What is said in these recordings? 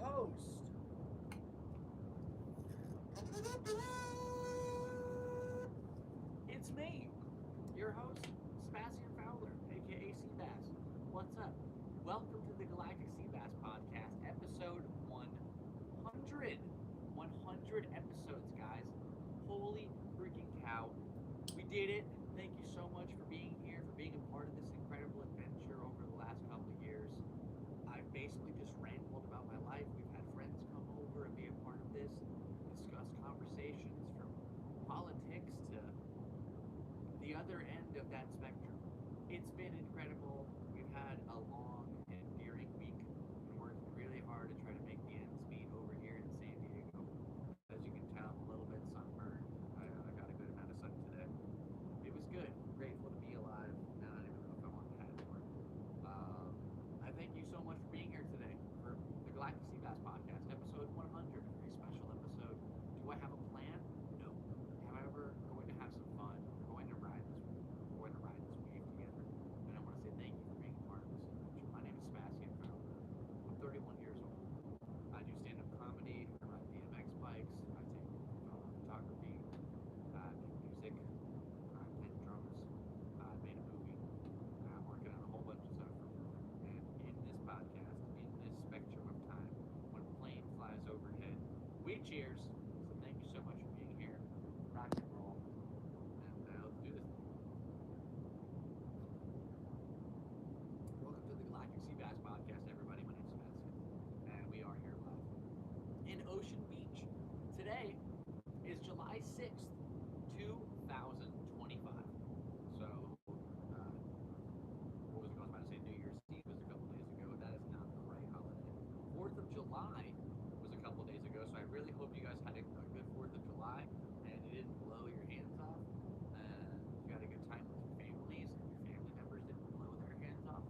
host. It's me, your host, Sebastian Fowler, aka Seabass. What's up? Welcome to the Galactic Seabass Podcast, episode 100. 100 episodes, guys. Holy freaking cow. We did it. Thank you so much for being here, for being a part of this incredible adventure over the last couple of years. I've basically just rambled about my life. We've had friends come over and be a part of this, discuss conversations from politics to the other end of that spectrum. It's been incredible. We've had a long and endearing week and worked really hard to try to make the ends meet over here in San Diego. As you can tell, I'm a little bit sunburned. I got a good amount of sun today. It was good. Grateful to be alive. And I don't even know if I want to add more. I thank you so much for being here today for the Galactic Seabass Podcast, episode 100, a very special episode. Do I have a plan? No. However, we're going to have some fun. We're going to ride this wave together. And I want to say thank you for being a part of this adventure. My name is Sebastian Fowler. I'm 31 years old. I do stand-up comedy. I ride BMX bikes. I take photography. I make music. I play the drums. I made a movie. I'm working on a whole bunch of stuff. And in this podcast, in this spectrum of time, when a plane flies overhead, we cheers. So thank you so much for being here. Rock and roll. And let's do this. Welcome to the Galactic Seabass Podcast, everybody. My name's Sebastian, and we are here live in Ocean Beach. Today is July 6th, 2025. So, what was I about to say? New Year's Eve was a couple days ago. That is not the right holiday. 4th of July was a couple days ago, so I really hope you guys had a good 4th of July and you didn't blow your hands off. You had a good time with your families and your family members didn't blow their hands off.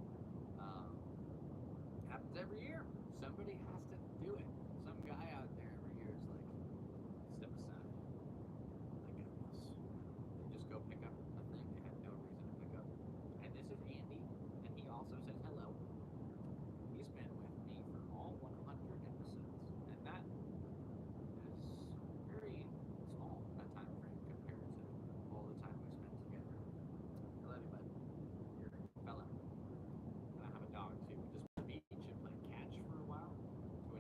Happens every year. Somebody has to do it. Some guy out there every year is like, step aside. I got this. They just go pick up a thing they had no reason to pick up. And this is Andy, and he also says hello. He's been with me for all 100 episodes, and that is very small, that time frame, compared to all the time we spent together. I love you, bud. You're a fella. And I have a dog, too. We just went to the beach and played catch for a while. It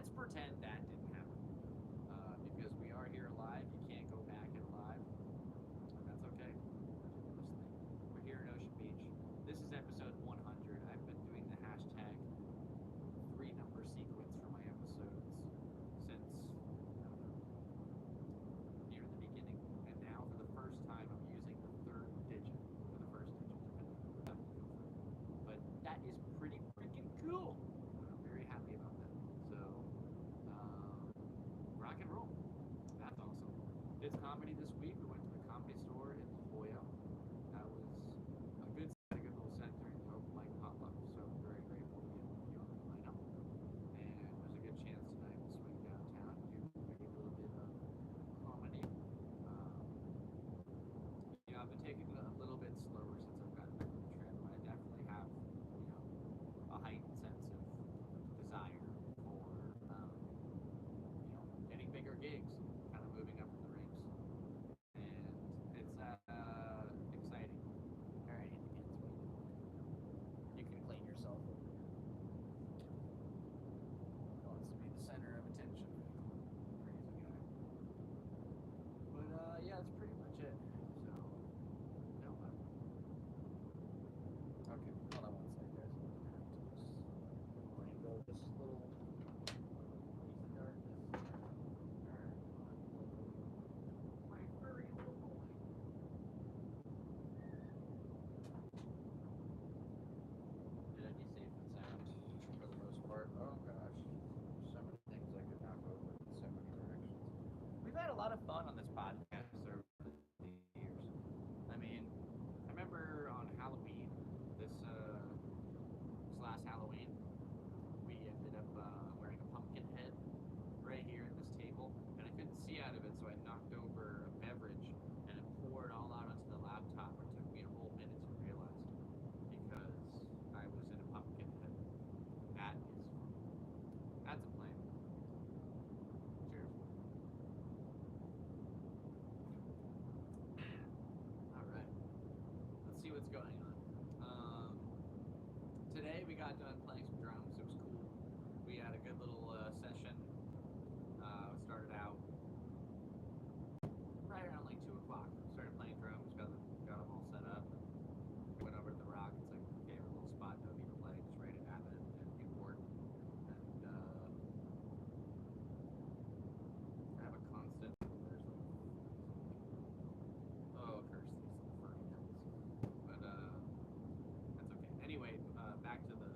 let's pretend that didn't happen. Because we are here live. You can't go back and live. And that's okay. We're here in Ocean Beach. This is episode 100. I've been doing the hashtag 3-number sequence for my episodes since, I don't know, near the beginning. And now for the first time I'm using the third digit for the first digit, depending on what that will go for. But that is pretty freaking cool. I'm very happy about that. So, rock and roll. That's awesome. Did comedy this week. We went to the Comedy Store in La Jolla. That was a good little center. The open mic pop-up. So I'm very grateful to be on the lineup. And there's a good chance tonight to swing downtown and do maybe a little bit of comedy. I've been taking it a little bit slower since I've gotten into the trip. I definitely have, a heightened sense of desire for, getting bigger gigs, kind of moving up in the ranks. And it's exciting. All right, you can clean yourself over here. He wants to be the center of attention. Crazy guy. But yeah, that's pretty much it. So, no, okay, hold on one second, guys. Rainbow, this little piece of darkness. My furry little boy. Did I be safe and sound for the most part? Oh gosh, so many things I could knock over in so many directions. We've had a lot of fun on this podcast over the years. I mean, I remember on Halloween, this last Halloween, we ended up wearing a pumpkin head right here at this table, and I couldn't see out of it, so I knocked over a beverage, and it poured all out onto the laptop. It took me a whole minute to realize, because I was in a pumpkin head. That's a plan. Cheers. All right. Let's see what's going on. Today we got done playing some drums. It was cool. We had a good little session. Started out right around like 2 o'clock. Started playing drums, got them all set up. Went over to the Rock. It's like my favorite little spot to be to play, just right at Abbott and Newport. And I have a constant. There's like, oh, curse these furry devils. But that's okay. Anyway, back to the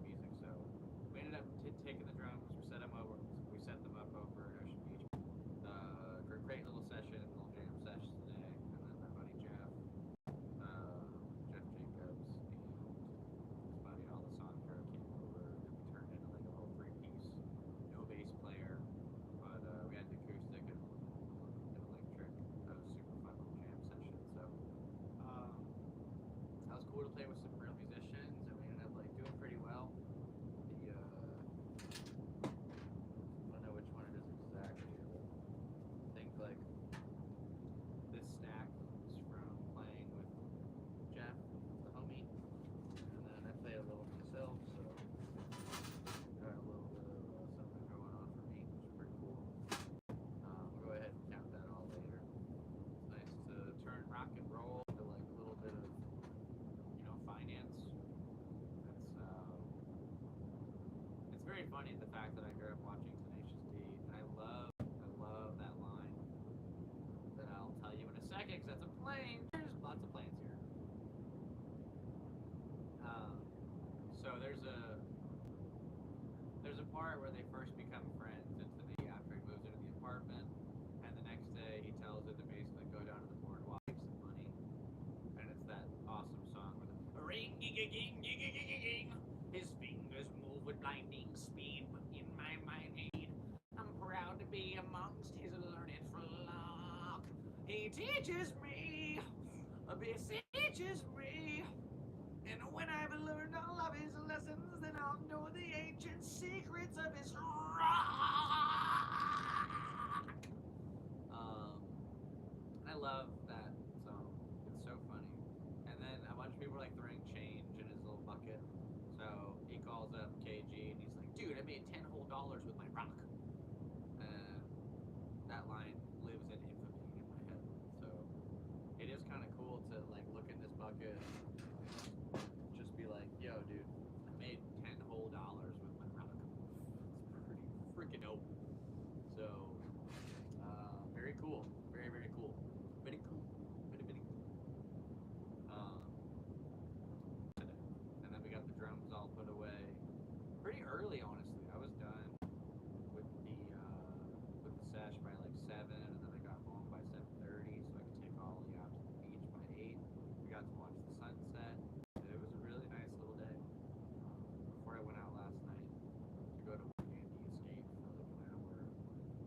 music. So we ended up taking the drums. We set them up over at Ocean Beach. Great little session, little jam session today. And then my buddy Jeff Jacobs, and his buddy Alessandro came over, and we turned into like a whole 3-piece, no bass player, but we had an acoustic and an electric. That was super fun little jam session. So that was cool to play with some real musicians, and we ended up like doing pretty well. The I don't know which one it is exactly. I think like this stack is from playing with Jeff, the homie, and then I play a little myself, so got a little bit of something going on for me, which is pretty cool. We'll go ahead and count that all later. It's nice to turn rock and roll to like a little bit of, finance. It's very funny the fact that I grew up watching Tenacious D, and I love that line that I'll tell you in a second, because that's a plane. There's lots of planes here. So there's a part where they first become friends after he moves into the apartment, and the next day he tells her to basically go down to the boardwalk, make some money, and it's that awesome song where the ring, his fingers move with blinding speed, but in my mind I'm proud to be amongst his learned flock. He teaches me, beseeches me, and when I've learned all of his lessons, then I'll know the ancient secrets of his rock. And I love that song. It's so funny. And then a bunch of people are like throwing change in his little bucket. So he calls up KG and he's like, dude, I made $10 whole with my fucking just be like, yo, dude, I made $10 whole with my rock. It's pretty freaking dope. So, very cool. Very, very cool. Very cool. Very, very cool. And then we got the drums all put away pretty early, honestly. I was done with the sesh by like 7, and then I got home by 7:30, so I could take Ollie out to the beach by 8. We got to watch the sunset. It was a really nice little day. Before I went out last night to go to Andy Escape for like an hour,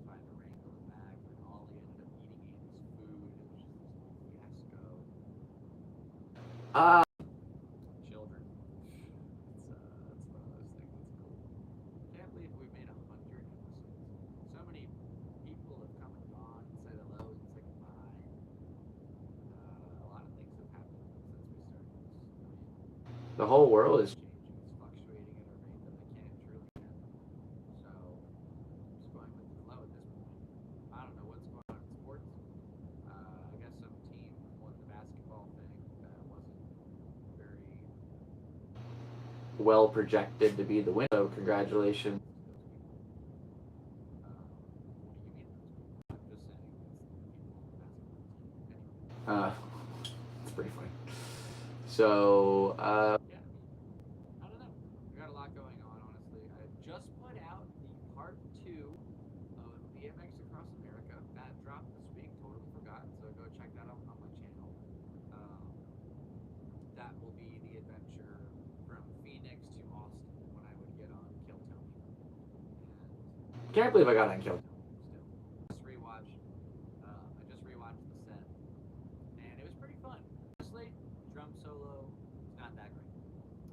trying to wrangle it back, and Ollie ended up eating Andy's food. It was just this whole fiasco. Children. It's one of those things that's cool. Can't believe we made 100 episodes. So many people have come and gone and said hello and said goodbye. A lot of things have happened since we started this. The whole world is changing. It's fluctuating at a rate that I can't truly handle. So I'm just going with the flow at this point. I don't know what's going on in sports. I guess some team won the basketball thing that wasn't very well projected to be the winner. So congratulations. It's pretty funny. So, yeah, I don't know. We got a lot going on, honestly. I just put out the part 2 of BMX Across America. That dropped this week. Totally forgot. So go check that out on my channel. That will be the adventure from Phoenix to Austin when I would get on Kill Tony. And can't believe I got on Kill. I just rewatched the set, and it was pretty fun. Honestly, drum solo is not that great.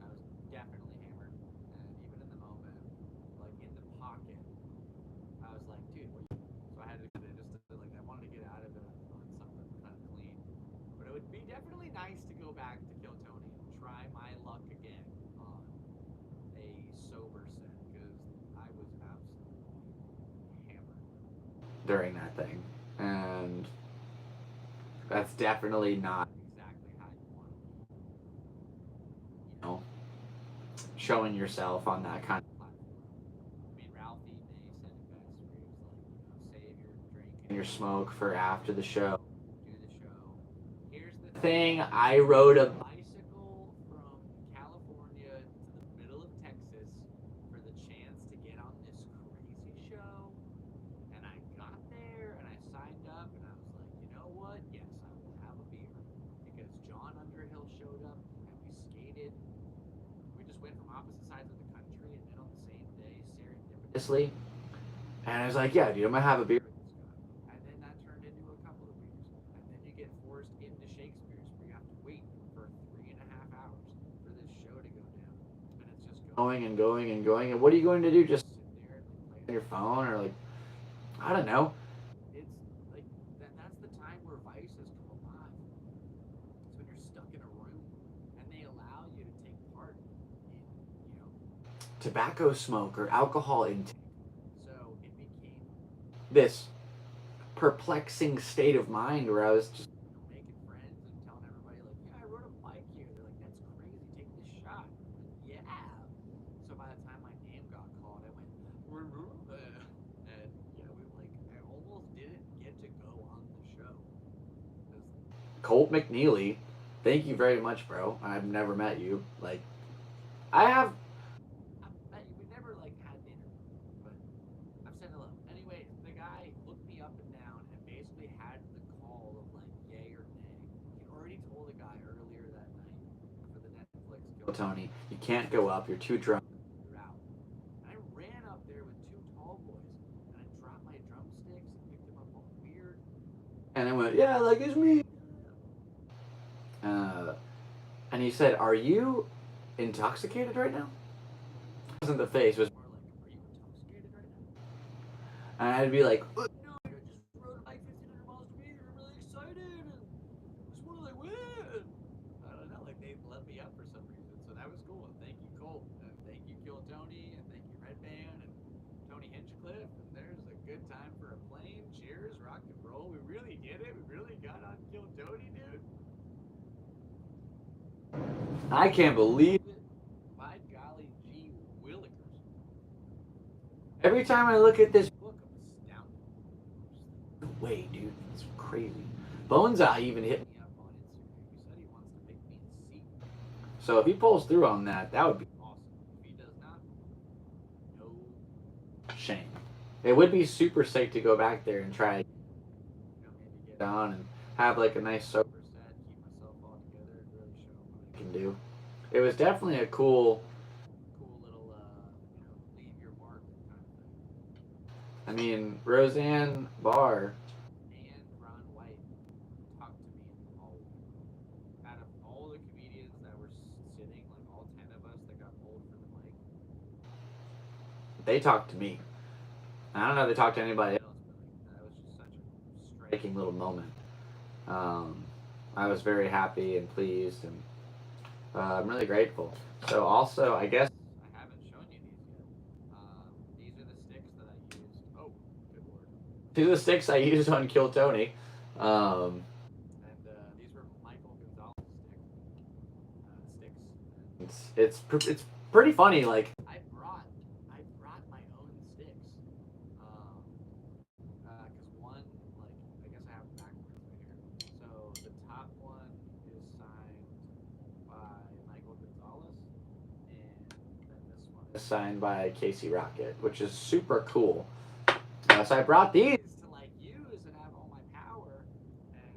I was definitely hammered, and even in the moment, like in the pocket, I was like, dude, what are you doing? So I had to I wanted to get out of it on something kind of clean. But it would be definitely nice to go back to Kill Tony and try my luck again on a sober set, because I was absolutely hammered During that thing, and that's definitely not exactly how you want to be, showing yourself on that kind of platform. I mean, Ralphie May said it best, where he was like, save your drink and your smoke for after the show. do the show. Here's the Thing I rode a bicycle from California to the middle of Texas for the chance to get on this crazy show, and I got there and I signed up and I was like, you know what? Yes, I will have a beer, because John Underhill showed up and we skated. We just went from opposite sides of the country and then on the same day, serendipitously. and I was like, yeah, dude, I'm gonna have a beer. And then that turned into a couple of beers. And then you get forced into Shakespeare's, where you have to wait for 3.5 hours for this show to go down. And it's just Going and going and going, and what are you going to do? Just sit there and play on your phone, or like, I don't know. It's like that's the time where Vice has come alive. It's when you're stuck in a room and they allow you to take part in, Tobacco smoke or alcohol intake. So it became This perplexing state of mind where I was just making friends and telling everybody, like, yeah, I rode a bike here. They're like, that's crazy, take this shot. I'm like, yeah. So by the time my name got called, I went, and yeah, I almost didn't get to go on the show. Colt McNeely. Thank you very much, bro. I've never met you. Like, I have. We never had dinner, but I've said hello. Anyway, the guy looked me up and down and basically had the call of yay or nay. He'd already told a guy earlier that night for the Netflix Kill Tony, you can't go up. You're too drunk. You're out. And I ran up there with 2 tall boys, and I dropped my drumsticks and picked them up all weird. And I went, yeah, like it's me. And he said, are you intoxicated right now? It wasn't the face. It was more like, are you intoxicated right now? And I'd be like, no, I just rode a bike 1,500 miles to be here. I'm really excited. And just want to win. I don't know, they let me up for some reason. So that was cool. And thank you, Colt. And thank you, Kill Tony. And thank you, Red Band. And Tony Hinchcliffe. And there's a good time for a plane. Cheers, rock and roll. We really did it. We really got on Kill Tony, dude. I can't believe it. By golly gee willikers. Every time I look at this book, I'm astounded. No way, dude. It's crazy. Boneseye even hit me up on Instagram. He said he wants to make me a seat. So if he pulls through on that, that would be awesome. If he does not, no shame. It would be super sick to go back there and try, maybe get on and have like a nice sober set, keep myself all together, and really show what I can do. It was definitely a cool little, leave your mark kind of thing. I mean, Roseanne Barr and Ron White talked to me out of all the comedians that were sitting, like all 10 of us that got pulled for the mic, they talked to me. I don't know if they talked to anybody else, but that was just such a striking little moment. I was very happy and pleased, and I'm really grateful. So also, I guess I haven't shown you these yet. These are the sticks that I used. Oh, good lord. These are the sticks I used on Kill Tony. And these were Michael Gonzalez sticks. It's pretty funny. Like I brought my own sticks. Because one, like I guess I have it backwards right here. So the top one is signed by Michael Gonzalez, and then this one is signed by Casey Rocket, which is super cool. So I brought these to like use and have all my power, and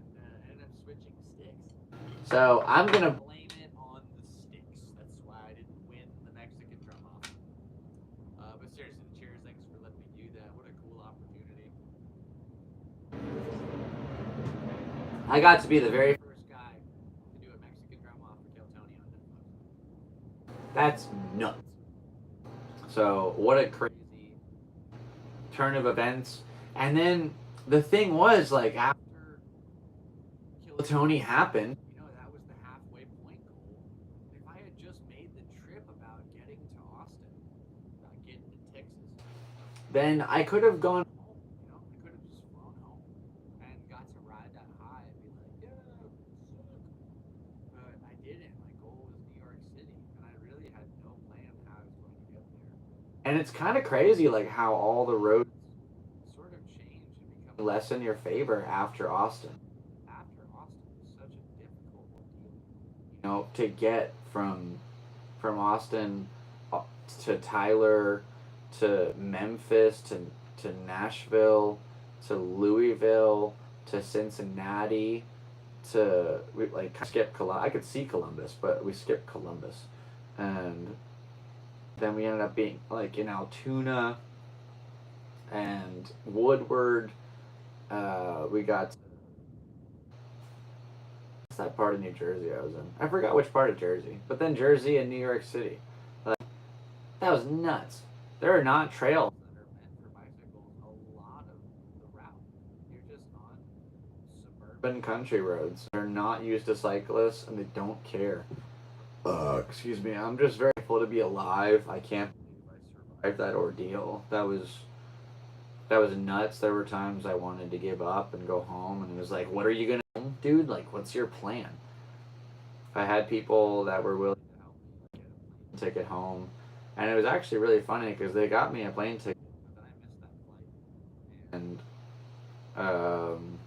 ended up switching sticks. So I'm gonna blame it on the sticks. That's why I didn't win the Mexican drum off. But seriously, cheers! Thanks for letting me do that. What a cool opportunity. I got to be the very first guy to do a Mexican drum off for Kill Tony on Netflix. That's nuts. So what a crazy turn of events. And then the thing was, like, after Kill Tony happened, that was the halfway point goal. If I had just made the trip about getting to Austin, about getting to Texas, then I could have gone home. I could have just flown home and got to ride that high and be like, yeah, sick. But I didn't. My goal was New York City, and I really had no plan how I was going to get there. And it's kind of crazy, like, how all the roads sort of change and become less in your favor after Austin. After Austin was such a difficult ordeal. To get from Austin to Tyler to Memphis to Nashville to Louisville to Cincinnati to skip Columbus. I could see Columbus, but we skipped Columbus, and then we ended up being like in Altoona and Woodward. We got to, what's that part of New Jersey I was in? I forgot which part of Jersey, but then Jersey and New York City. Like, that was nuts. There are not trails that are meant for bicycles a lot of the route. You're just on suburban country roads. They're not used to cyclists, and they don't care. Excuse me. I'm just very grateful to be alive. I can't believe I survived that ordeal. That was nuts. There were times I wanted to give up and go home, and it was like, what are you gonna do, dude? Like, what's your plan? I had people that were willing to help me get a plane ticket home, and it was actually really funny because they got me a plane ticket, but then I missed that flight, and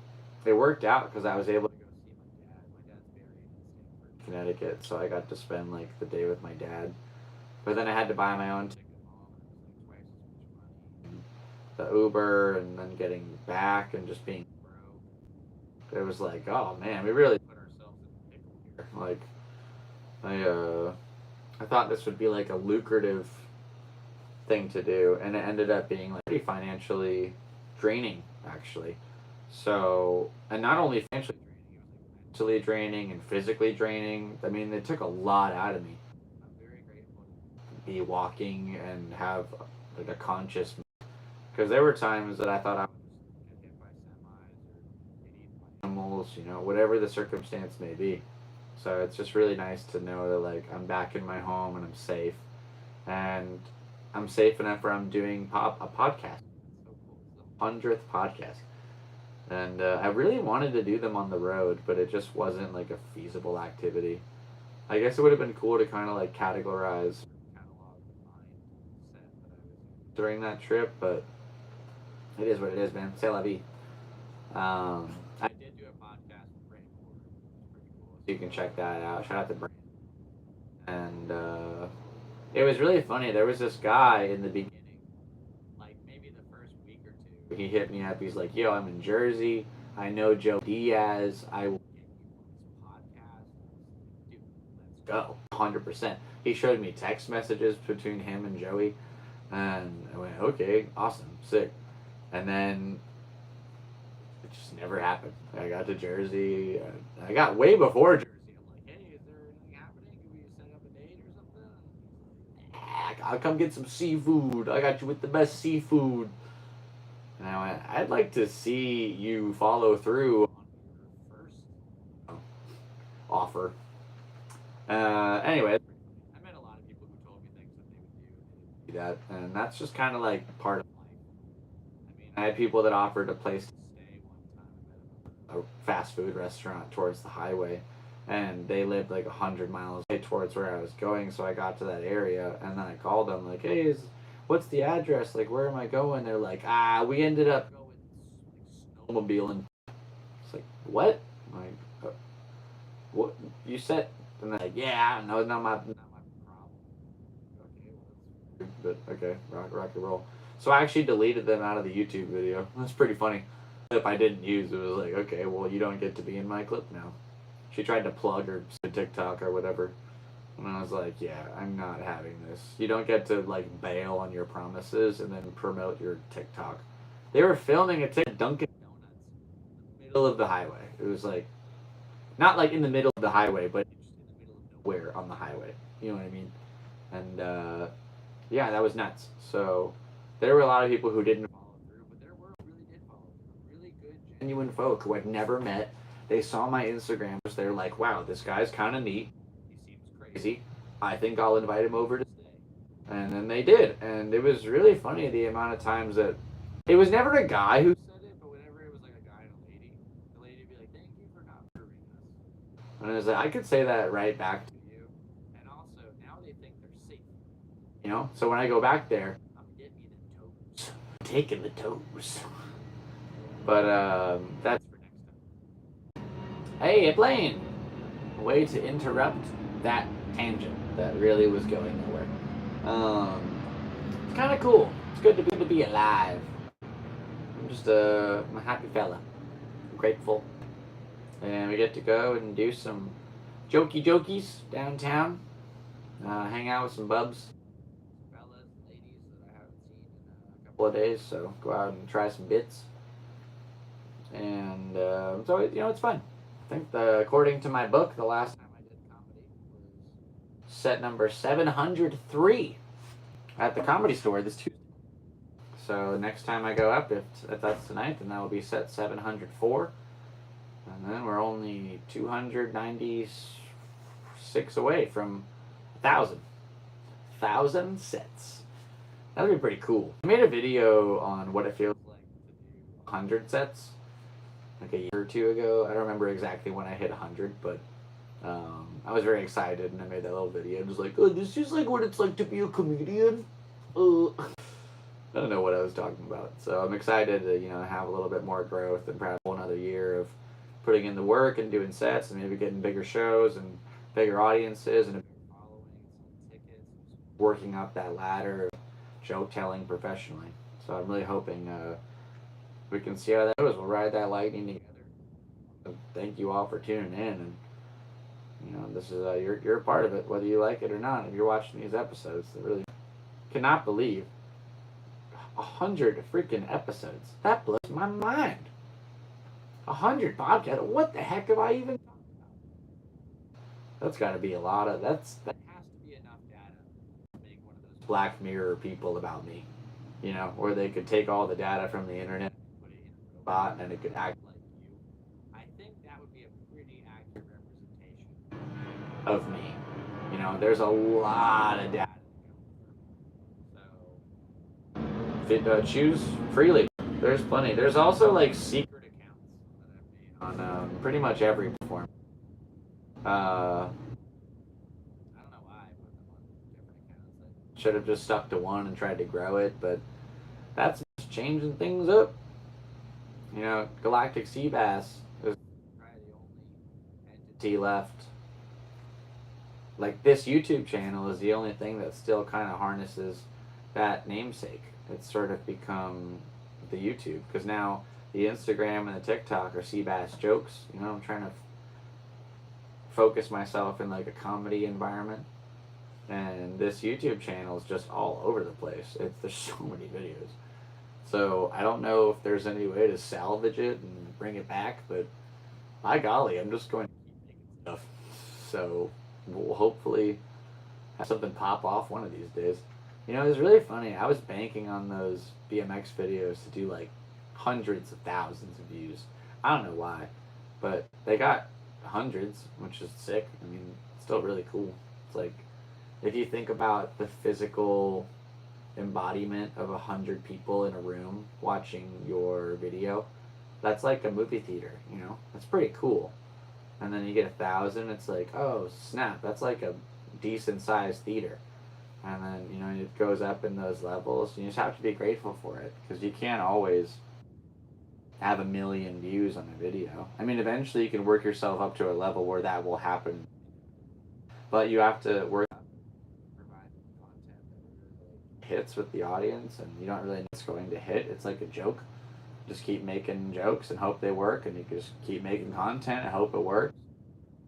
it worked out because I was able to go see my dad. My dad's buried in Stamford, Connecticut, so I got to spend like the day with my dad. But then I had to buy my own ticket home, and it was like twice as much money. And the Uber, and then getting back, and just being broke. It was like, oh man, we really put ourselves in a pickle here. Like, I thought this would be like a lucrative thing to do, and it ended up being like pretty financially draining, actually. So, and not only financially draining, it was like mentally draining and physically draining. I mean, it took a lot out of me. I'm very grateful to be walking and have like a conscious, because there were times that I thought I would just get hit by semis or get eaten by animals, whatever the circumstance may be. So it's just really nice to know that like I'm back in my home and I'm safe, and I'm safe enough where I'm doing a podcast. It's so cool. It's the 100th podcast, and I really wanted to do them on the road, but it just wasn't like a feasible activity. I guess it would have been cool to kind of like categorize catalog my set that I was during that trip, but it is what it is, man. C'est la vie. I did do a podcast with Brandon Porter. It's pretty cool. So you can check that out. Shout out to Brandon. And it was really funny. There was this guy in the beginning, like maybe the first week or two. He hit me up. He's like, "Yo, I'm in Jersey. I know Joe Diaz. I will get you on this podcast. Dude, let's go." 100%. He showed me text messages between him and Joey, and I went, "Okay, awesome, sick." And then it just never happened. I got to Jersey. I got way before Jersey. I'm like, "Hey, is there anything happening? Can we set up a date or something?" I'll come get some seafood. I got you with the best seafood. And I went, "I'd like to see you follow through on your first offer." Anyway, I met a lot of people who told me things that they would do that, and that's just kind of like part of life. I mean, I had people that offered a place to stay one time. I met a fast food restaurant towards the highway, and they lived like 100 miles away towards where I was going. So I got to that area, and then I called them like, "Hey, what's the address? Like, where am I going?" They're like, "We ended up going snowmobiling." It's like, what? I'm like, what you said? And they're like, "Yeah, no, not my problem." Okay, well, that's weird, but okay, rock and roll. So I actually deleted them out of the YouTube video. That's pretty funny. If I didn't use it, was like, okay, well, you don't get to be in my clip now. She tried to plug her TikTok or whatever. And I was like, yeah, I'm not having this. You don't get to, like, bail on your promises and then promote your TikTok. They were filming a TikTok Dunkin' Donuts in the middle of the highway. It was, like, not, like, in the middle of the highway, but just in the middle of nowhere on the highway. You know what I mean? And, yeah, that was nuts. So there were a lot of people who didn't follow through, but there were who really did follow through. Really good, genuine folk who I'd never met. They saw my Instagram. They're like, wow, this guy's kind of neat. Crazy. I think I'll invite him over to stay. And then they did. And it was really funny the amount of times that it was never a guy who said it, but whenever it was like a guy and a lady, the lady would be like, "Thank you for not serving us." And I was like, I could say that right back to you. And also, now they think they're safe. You know? So when I go back there, I'm getting me the toes. I'm taking the toes. But that's for next time. Hey, Blaine! Way to interrupt that tangent that really was going nowhere. It's kind of cool. It's good to be alive. I'm just I'm a happy fella. I'm grateful. And we get to go and do some jokies downtown. Hang out with some bubs. Fellas, ladies that I haven't seen in a couple of days. So go out and try some bits. And so, it's fun. I think according to my book, the last time I did comedy was set number 703 at the Comedy Store this Tuesday. So next time I go up, if that's tonight, then that will be set 704. And then we're only 296 away from 1,000. 1,000 sets. That would be pretty cool. I made a video on what it feels like to do 100 sets. Like a year or two ago. I don't remember exactly when I hit 100, but I was very excited and I made that little video. It was like, oh, this is like what it's like to be a comedian. I don't know what I was talking about. So I'm excited to, have a little bit more growth and perhaps another year of putting in the work and doing sets and maybe getting bigger shows and bigger audiences and a bigger following and some tickets. Working up that ladder of joke telling professionally. So I'm really hoping we can see how that goes. We'll ride that lightning together. Thank you all for tuning in, and this is you're a part of it, whether you like it or not. If you're watching these episodes, I really cannot believe 100 freaking episodes. That blows my mind. 100 podcasts. What the heck have I even talked about? That's got to be a lot of. That has to be enough data to make one of those Black Mirror people about me. Where they could take all the data from the internet. Bot and it could act like you. I think that would be a pretty accurate representation of me. There's a lot of data. So choose freely. There's plenty. There's also like secret accounts that I've made on pretty much every platform. Should have just stuck to one and tried to grow it, but that's just changing things up. You know, Galactic Seabass is probably the only entity left. Like, this YouTube channel is the only thing that still kind of harnesses that namesake. It's sort of become the YouTube, because now the Instagram and the TikTok are Seabass jokes. You know, I'm trying to focus myself in like a comedy environment, and this YouTube channel is just all over the place. There's so many videos. So I don't know if there's any way to salvage it and bring it back, but by golly, I'm just going to keep making stuff. So we'll hopefully have something pop off one of these days. You know, it's really funny. I was banking on those BMX videos to do like hundreds of thousands of views. I don't know why, but they got hundreds, which is sick. I mean, it's still really cool. It's like, if you think about the physical embodiment of 100 people in a room watching your video, that's like a movie theater, you know? That's pretty cool. And then you get 1,000, it's like, oh snap, that's like a decent sized theater. And then, you know, it goes up in those levels. You just have to be grateful for it, because you can't always have 1 million views on a video. I mean, eventually you can work yourself up to a level where that will happen, but you have to work provide content that hits with the audience, and you don't really know it's going to hit. It's like a joke. Just keep making jokes and hope they work, and you just keep making content and hope it works.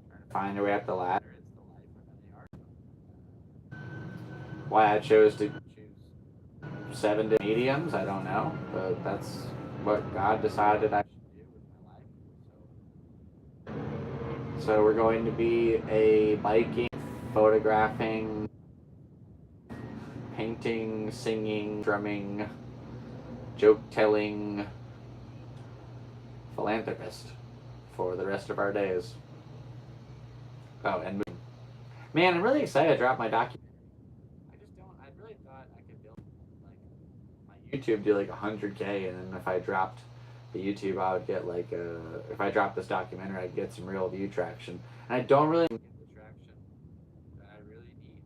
Trying to find your way up the ladder. It's the life of any art. Why I chose to choose 7 mediums, I don't know, but that's what God decided I should do with my life. So we're going to be a biking, photographing, painting, singing, drumming, joke-telling philanthropist for the rest of our days. Oh, and man, I'm really excited to drop my documentary. I really thought I could build like my YouTube do like 100K, and then if I dropped the YouTube, I would get like if I dropped this documentary, I'd get some real view traction. And I don't really get the traction that I really need.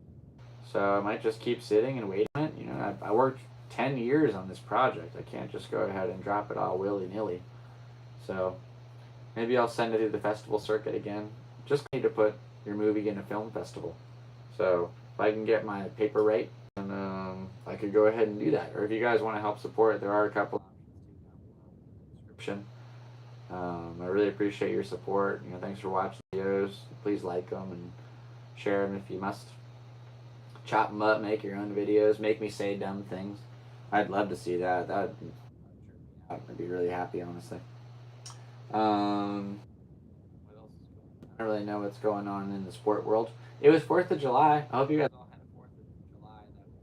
So I might just keep sitting and waiting. You know, I worked 10 years on this project. I can't just go ahead and drop it all willy-nilly. So maybe I'll send it to the festival circuit again. Just need to put your movie in a film festival. So if I can get my paper right, then I could go ahead and do that. Or if you guys want to help support it, there are a couple options in the description. I really appreciate your support. You know, thanks for watching the videos. Please like them and share them if you must. Chop them up, make your own videos, make me say dumb things. I'd love to see that. I'd be really happy, honestly. What else is going on? I don't really know what's going on in the sport world. It was 4th of July. I hope you guys all had a 4th of July that was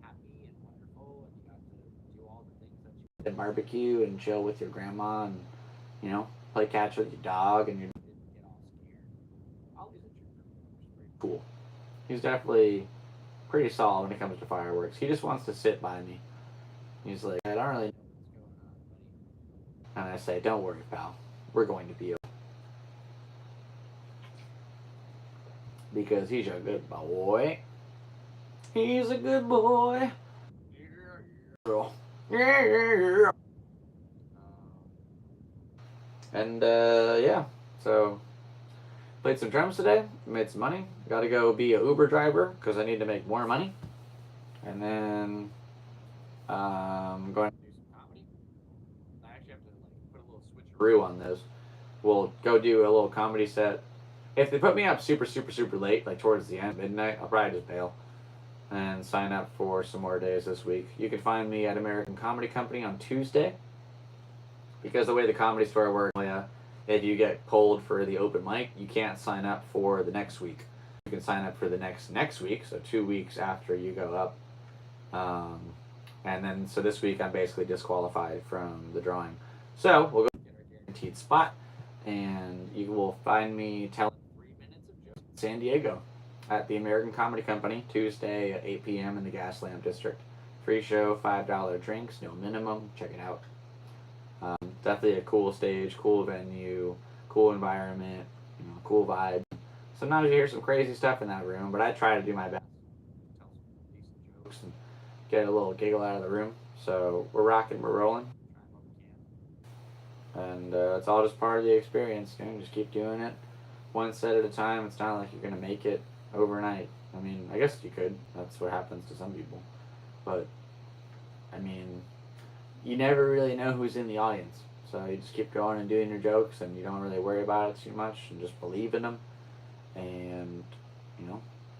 happy and wonderful, and you got to do all the things that you did, barbecue and chill with your grandma, and, you know, play catch with your dog, and you didn't get all scared. Ollie's a trooper, which is pretty cool. He's definitely pretty solid when it comes to fireworks. He just wants to sit by me. He's like, I don't really know what's going on, buddy. And I say, don't worry, pal. We're going to be okay. Because he's a good boy. He's a good boy. Yeah. And, yeah. So, played some drums today. Made some money. Got to go be an Uber driver because I need to make more money. And then I'm going to do some comedy. I actually have to like put a little switcheroo on those. We'll go do a little comedy set. If they put me up super late, like towards the end, midnight, I'll probably just bail and sign up for some more days this week. You can find me at American Comedy Company on Tuesday, because the way the Comedy Store works, if you get pulled for the open mic, you can't sign up for the next week. You can sign up for the next week, so 2 weeks after you go up. And then, so this week I'm basically disqualified from the drawing. So we'll go get our guaranteed spot, and you will find me telling 3 minutes of jokes in San Diego at the American Comedy Company, Tuesday at 8 p.m. in the Gaslamp District. Free show, $5 drinks, no minimum. Check it out. Definitely a cool stage, cool venue, cool environment, you know, cool vibe. Sometimes you hear some crazy stuff in that room, but I try to do my best to tell some decent get a little giggle out of the room. So we're rocking, we're rolling. And it's all just part of the experience. Just keep doing it one set at a time. It's not like you're going to make it overnight. I mean, I guess you could. That's what happens to some people. But, I mean, you never really know who's in the audience. So you just keep going and doing your jokes, and you don't really worry about it too much, and just believe in them. And,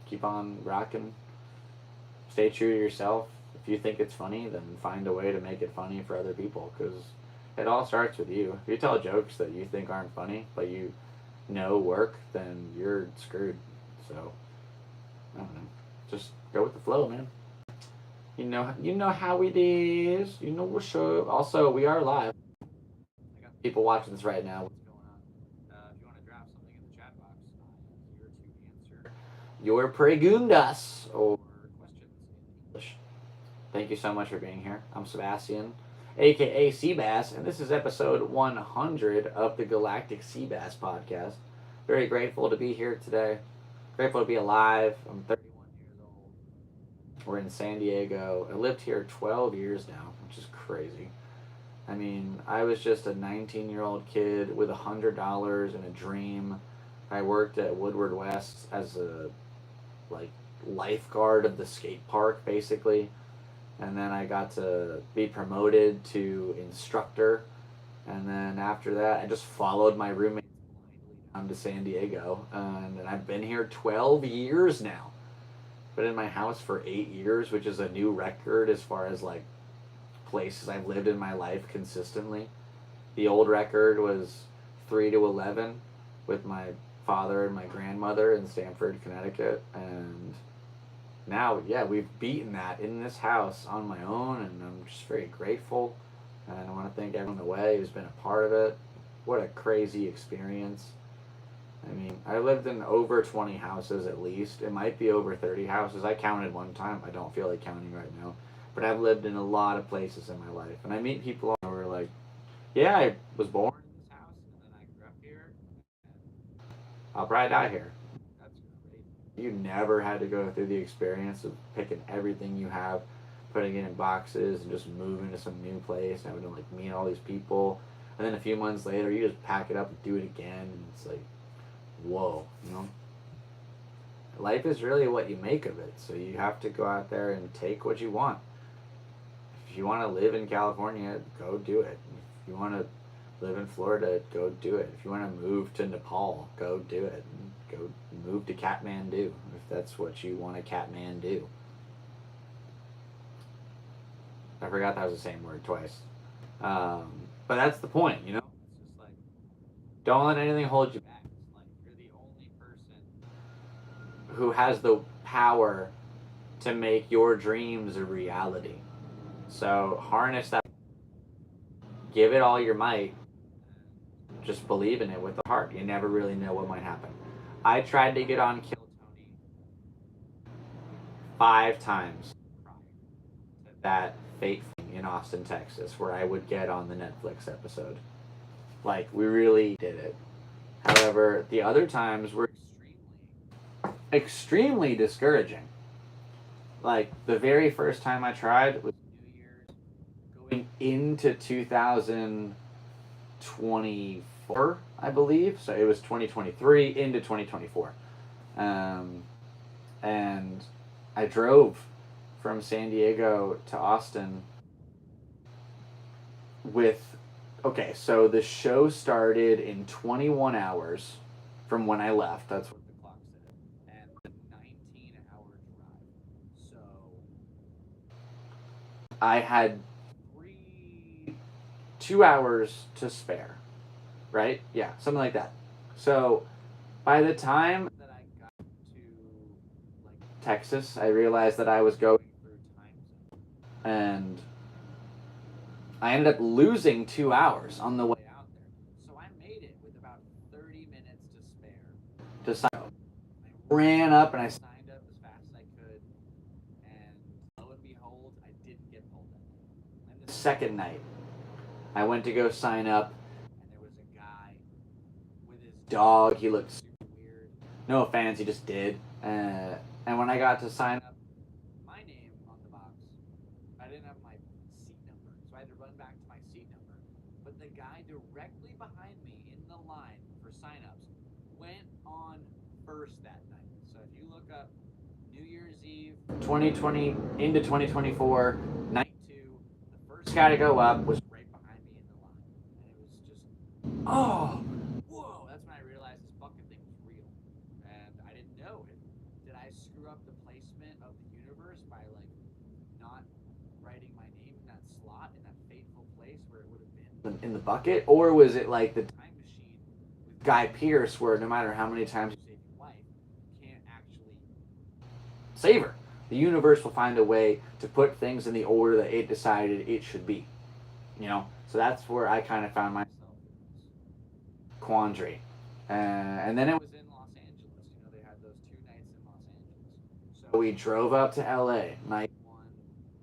keep on rocking. Stay true to yourself. If you think it's funny, then find a way to make it funny for other people, because it all starts with you. If you tell jokes that you think aren't funny, but you know work, then you're screwed. So, I don't know. Just go with the flow, man. You know how it is. You know what's up. Also, we are live. I got people watching this right now. What's going on? If you want to drop something in the chat box, I'm here to answer your preguntas or questions in English. Thank you so much for being here. I'm Sebastian, aka Seabass, and this is episode 100 of the Galactic Seabass Podcast. Very grateful to be here today. Grateful to be alive. I'm 31 years old. We're in San Diego. I lived here 12 years now, which is crazy. I mean, I was just a 19-year-old kid with $100 and a dream. I worked at Woodward West as a lifeguard of the skate park, basically. And then I got to be promoted to instructor. And then after that, I just followed my roommates blindly down to San Diego. And I've been here 12 years now. Been in my house for 8 years, which is a new record as far as places I've lived in my life consistently. The old record was 3 to 11 with my father and my grandmother in Stamford, Connecticut. And now, we've beaten that in this house on my own, and I'm just very grateful. And I want to thank everyone on the way who's been a part of it. What a crazy experience. I mean, I lived in over 20 houses at least. It might be over 30 houses. I counted one time. I don't feel like counting right now. But I've lived in a lot of places in my life. And I meet people who are like, yeah, I was born in this house, and then I grew up here, and I'll probably die here. That's crazy. You never had to go through the experience of picking everything you have, putting it in boxes, and just moving to some new place, having to meet all these people. And then a few months later, you just pack it up and do it again. And it's like, whoa, Life is really what you make of it. So you have to go out there and take what you want. If you want to live in California, go do it. If you want to live in Florida, go do it. If you want to move to Nepal, go do it. Go move to Kathmandu if that's what you want to Kathmandu. I forgot that was the same word twice. But that's the point, It's just don't let anything hold you back. You're the only person who has the power to make your dreams a reality. So harness that. Give it all your might. Just believe in it with the heart. You never really know what might happen. I tried to get on Kill Tony 5 times prior to that fate in Austin, Texas, where I would get on the Netflix episode. We really did it. However, the other times were extremely discouraging. The very first time I tried was New Year's going into 2024, I believe. So it was 2023 into 2024. And I drove from San Diego to Austin so the show started in 21 hours from when I left. That's what the clock said. And a 19-hour drive. So I had 2 hours to spare. Right? Yeah, something like that. So by the time that I got to Texas, I realized that I was going through time zone. And I ended up losing 2 hours on the way out there. So I made it with about 30 minutes to spare to sign up. I ran up and I signed up as fast as I could. And lo and behold, I didn't get pulled in. And the second night, I went to go sign up, and there was a guy with his dog. He looked super weird. No offense, he just did. And when I got to sign up my name on the box, guy directly behind me in the line for signups went on first that night. So if you look up New Year's Eve 2020 into 2024, night 2, the first guy to go up was right behind me in the line. And it was just, oh, whoa, that's when I realized this bucket thing was real. And I didn't know it. Did I screw up the placement of the universe by like not writing my name in that slot in that fateful place where it would have been in the bucket, or was it like the time machine with Guy Pearce, where no matter how many times you save your wife, you can't actually save her, the universe will find a way to put things in the order that it decided it should be. So that's where I kind of found myself in this quandary. And then it was in Los Angeles. They had those 2 nights in Los Angeles. So we drove up to LA. Night 1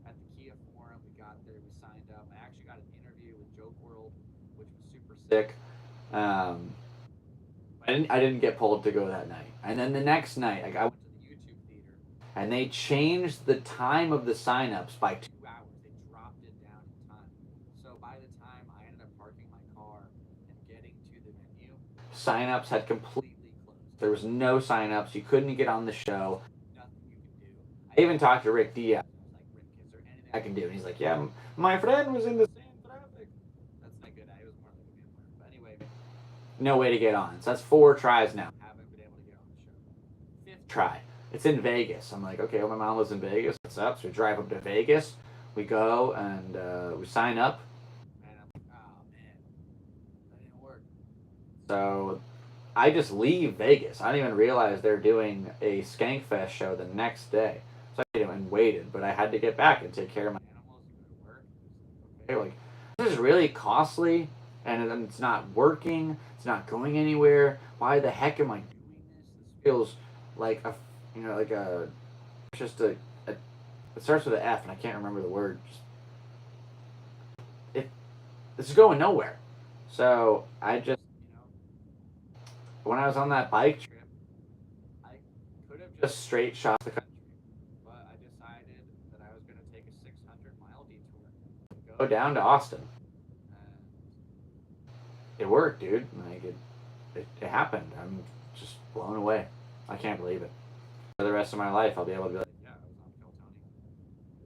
at the Kia Forum. We got there. We signed up. I actually got an interview with Joke World, which was super sick. I didn't get pulled to go that night. And then the next night, I went to the YouTube theater, and they changed the time of the signups by 2 hours. They dropped it down in time. So by the time I ended up parking my car and getting to the venue, signups had completely closed. There was no signups. You couldn't get on the show. Nothing you could do. I even talked to Rick Diaz. I was like, Rick, is there anything I can do? And he's like, yeah, my friend was in the same traffic. That's not good. It was more like a vampire. But anyway, no way to get on. So that's 4 tries now. Haven't been able to get on the show. 5th try. It's in Vegas. I'm like, okay, well, my mom lives in Vegas. What's up? So we drive up to Vegas. We go and we sign up. And I'm like, oh man, that didn't work. So I just leave Vegas. I didn't even realize they're doing a Skankfest show the next day. So I and waited, but I had to get back and take care of my animals and go to work. Okay, like, this is really costly, and it's not working. It's not going anywhere. Why the heck am I doing this? This feels like it starts with an F, and I can't remember the word. This is going nowhere. So I just, when I was on that bike trip, I could have just straight shot the country, but I decided that I was going to take a 600-mile detour, go down to Austin. And it worked, dude. Like it happened. I'm just blown away. I can't believe it. For the rest of my life, I'll be able to be like, yeah, I was on Kill Tony.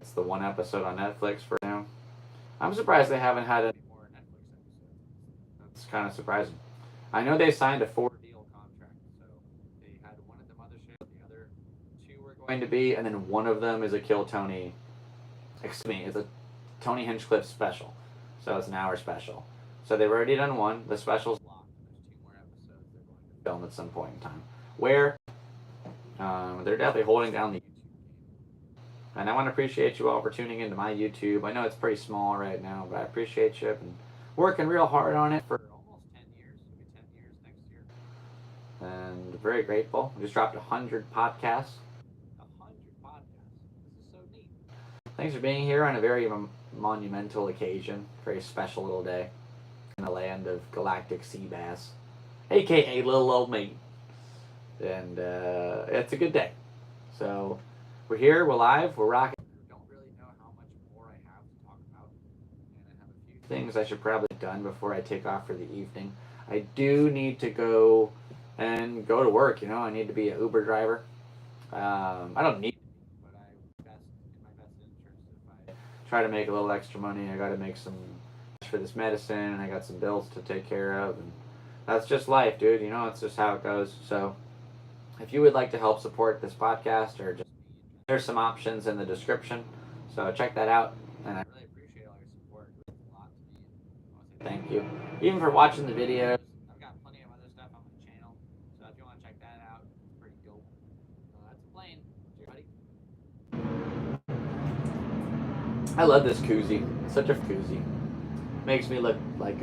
It's the 1 episode on Netflix for now. I'm surprised they haven't had any more Netflix episodes. That's kind of surprising. I know they signed a 4-deal contract, so they had one at the mothership, the other 2 were going to be, and then one of them is a Kill Tony. Excuse me, it's a Tony Hinchcliffe special, so it's an hour special. So they've already done 1. The special's locked. There's 2 more episodes they're going to film at some point in time. Where they're definitely holding down the YouTube game. And I want to appreciate you all for tuning into my YouTube. I know it's pretty small right now, but I appreciate you and working real hard on it for almost 10 years. It'll be 10 years next year. And very grateful. We just dropped 100 podcasts. 100 podcasts. This is so neat. Thanks for being here on a very monumental occasion. Very special little day in the land of Galactic Seabass, aka little old me. And it's a good day. So we're here, we're live, we're rocking. I don't really know how much more I have to talk about. And I have a few things I should probably have done before I take off for the evening. I do need to go to work, I need to be an Uber driver. I don't need to be, but in my best interest, if I try to make a little extra money, I got to make some for this medicine, and I got some bills to take care of, and that's just life, dude. It's just how it goes. So if you would like to help support this podcast, or just, there's some options in the description, so check that out. And I really appreciate all your support. It means a lot to me. I want to say thank you, even for watching the videos. I've got plenty of other stuff on my channel, so if you want to check that out, it's pretty dope. That's a plane. Cheers, buddy. I love this koozie. It's such a koozie. Makes me look like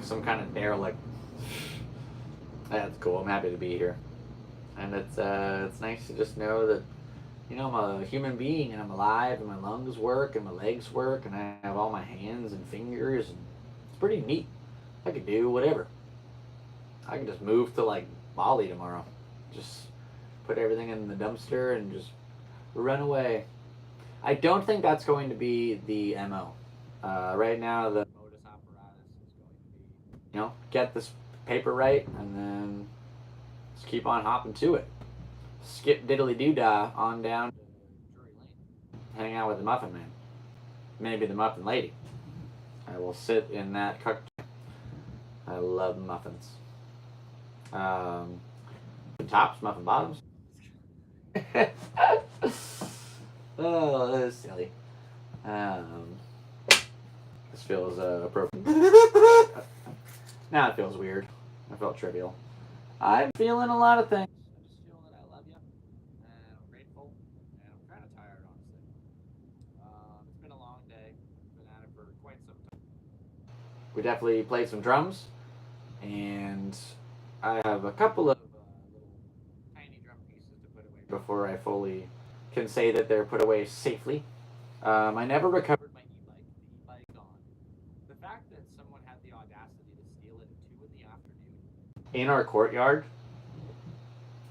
some kind of derelict. That's cool. I'm happy to be here, and it's nice to just know that I'm a human being, and I'm alive, and my lungs work, and my legs work, and I have all my hands and fingers, and it's pretty neat. I could do whatever. I can just move to like Bali tomorrow, just put everything in the dumpster and just run away. I don't think that's going to be the MO. Right now, the get this paper right, and then just keep on hopping to it. Skip diddly doo dah on down to Drury Lane, hang out with the Muffin Man, maybe the Muffin Lady. I will sit in that cuck. I love muffins. Muffin tops, muffin bottoms. Oh, that is silly. This feels appropriate. Now it feels weird. I felt trivial. I'm feeling a lot of things. I just feel that I love you, and I'm grateful, and I'm kind of tired, honestly. It's been a long day. Been at it for quite some time. We definitely played some drums, and I have a couple of little tiny drum pieces to put away before I fully can say that they're put away safely. I never recovered my e-bike. The e-bike gone. The fact that someone had the audacity to steal it at 2 in the afternoon in our courtyard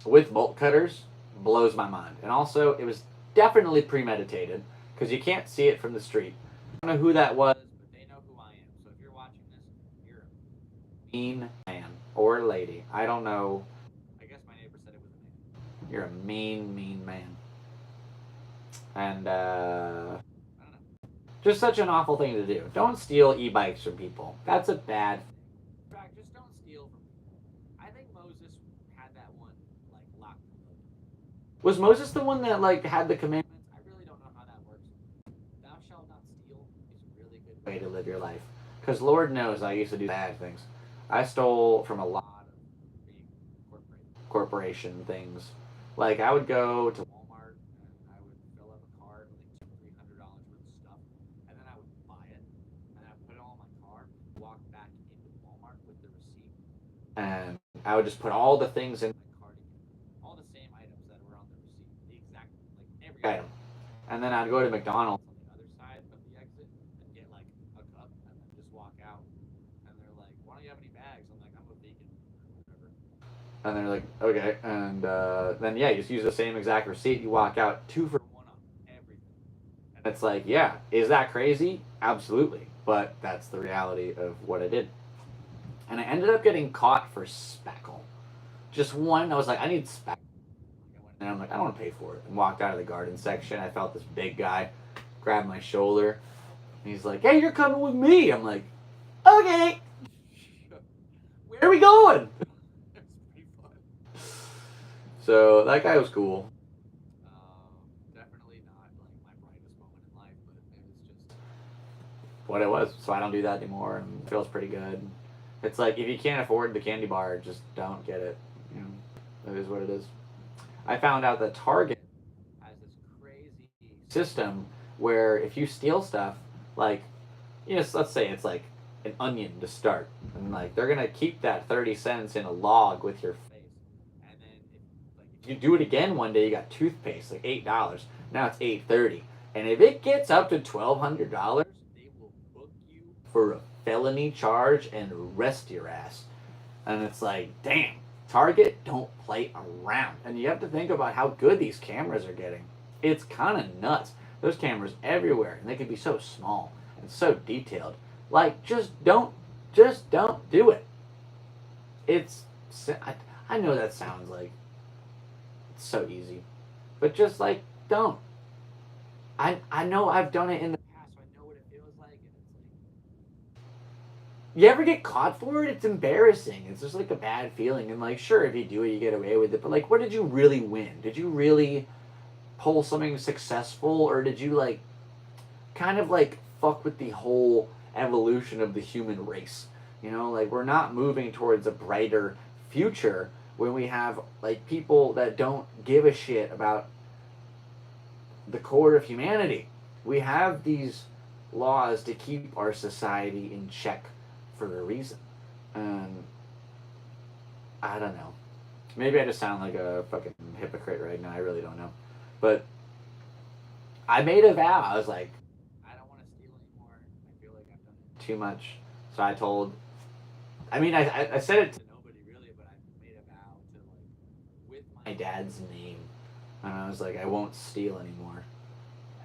with bolt cutters blows my mind. And also, it was definitely premeditated because you can't see it from the street. I don't know who that was, but they know who I am. So if you're watching this, you're a mean man or lady. I don't know. I guess my neighbor said it was a man. You're a mean, mean man. And, I don't know. Just such an awful thing to do. Don't steal e-bikes from people. That's a bad thing. In fact, just don't steal from people. I think Moses had that one, locked. Was Moses the one that, had the commandments? I really don't know how that works. Thou shalt not steal is a really good way to live your life. Because Lord knows I used to do bad things. I stole from a lot of big corporation things. I would go to Walmart and I would fill up a cart with $200-$300 worth of stuff, and then I would buy it, and I would put it all in my car, walk back into Walmart with the receipt, and I would just put all the things in my cart again, all the same items that were on the receipt, the exact, every item, and then I'd go to McDonald's on the other side of the exit and get a cup, and then just walk out, and they're like, "Why don't you have any bags?" I'm like, "I'm a vegan," or whatever. And they're like, okay. And then, yeah, you just use the same exact receipt. You walk out 2 for 1 on everything. And it's like, yeah, is that crazy? Absolutely. But that's the reality of what I did. And I ended up getting caught for spackle. Just one. I was like, I need spackle. And I'm like, I don't want to pay for it. And walked out of the garden section. I felt this big guy grab my shoulder. And he's like, hey, you're coming with me. I'm like, okay. Where are we going? So that guy was cool. Definitely not my brightest moment in life, but it was just what it was. So I don't do that anymore, and it feels pretty good. It's like if you can't afford the candy bar, just don't get it. That is what it is. I found out that Target has this crazy system where if you steal stuff, let's say it's like an onion to start, and they're gonna keep that 30 cents in a log with your face. If you do it again one day, you got toothpaste, $8. Now it's $8.30. And if it gets up to $1,200, they will book you for a felony charge and arrest your ass. And it's like, damn, Target don't play around. And you have to think about how good these cameras are getting. It's kind of nuts. There's cameras everywhere, and they can be so small and so detailed. Just don't do it. I know that sounds so easy, but just don't. I know I've done it in the past, so I know what it feels like, and it's you ever get caught for it? It's embarrassing. It's just a bad feeling, and sure, if you do it, you get away with it, but what did you really win? Did you really pull something successful, or did you kind of fuck with the whole evolution of the human race? We're not moving towards a brighter future when we have people that don't give a shit about the core of humanity. We have these laws to keep our society in check for a reason. And I don't know. Maybe I just sound like a fucking hypocrite right now. I really don't know. But I made a vow. I was like, I don't want to steal anymore. I feel like I've done it too much. So I said it to nobody really, but I made a vow to with my dad's name. And I was like, I won't steal anymore.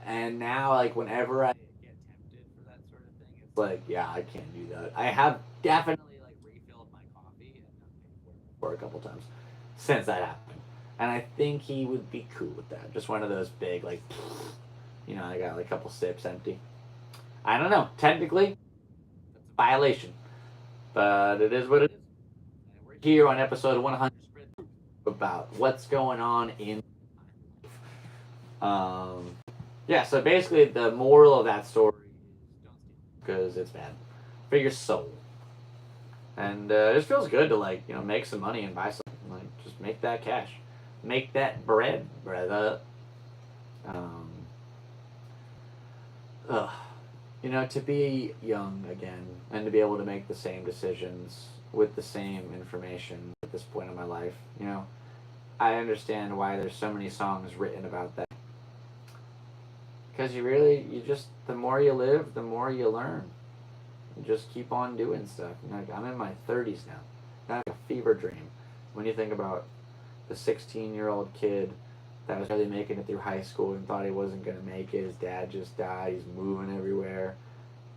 And now whenever I get tempted for that sort of thing, it's yeah, I can't do that. I have definitely for a couple times since that happened. And I think he would be cool with that. Just one of those big, like, I got like a couple sips empty. I don't know. Technically, that's a violation. But it is what it is. And we're here on episode 100 about what's going on in life. Yeah, so basically the moral of that story is don't steal because it's bad for your soul. And it just feels good to, like, make some money and buy something. Like, just make that cash. Make that bread, brother. To be young again and to be able to make the same decisions with the same information at this point in my life, I understand why there's so many songs written about that. Because the more you live, the more you learn. You just keep on doing stuff. I'm in my 30s now. That's a fever dream. When you think about the 16-year-old kid that was really making it through high school and thought he wasn't going to make it. His dad just died. He's moving everywhere.